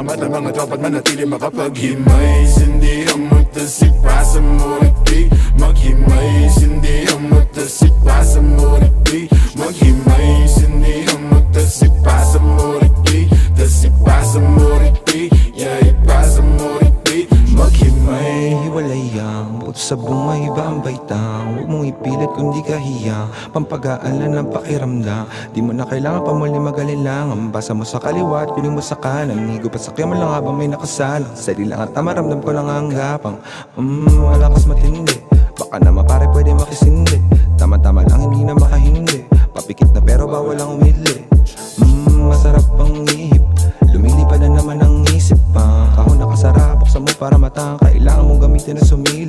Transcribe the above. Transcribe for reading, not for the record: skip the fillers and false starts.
Mata mga tropa't manatili makapaghimay. Sindi ang mutasik pa sa muriti. Maghimay, sindi ang mutasik pa sa muriti. Maghimay, sindi ang mutasik pa sa muriti. Tasik pa sa muriti, yay pa sa muriti. Maghimay, hiwalay ang buto sa bunga, iba ang baitang. Huwag mong ipilit kung di ka hiya, pampagaalan ng pakiramdam. Di mo na kailangan pa muli mag-alilangan. Basa mo sa kaliwa at piling mo sa kanan. Higo pa sakya mo lang habang may nakasalang. Sali lang at maramdam ko lang ang gapang. Malakas matindi, baka na mapare pwede makisindi. Tama-tama lang hindi na makahindi. Papikit na pero bawal ang umidli. Masarap ang ihip, lumilipad na naman ang isip pa. Kahon nakasara, buksan mo para matang. Kailangan mong gamitin na sumili.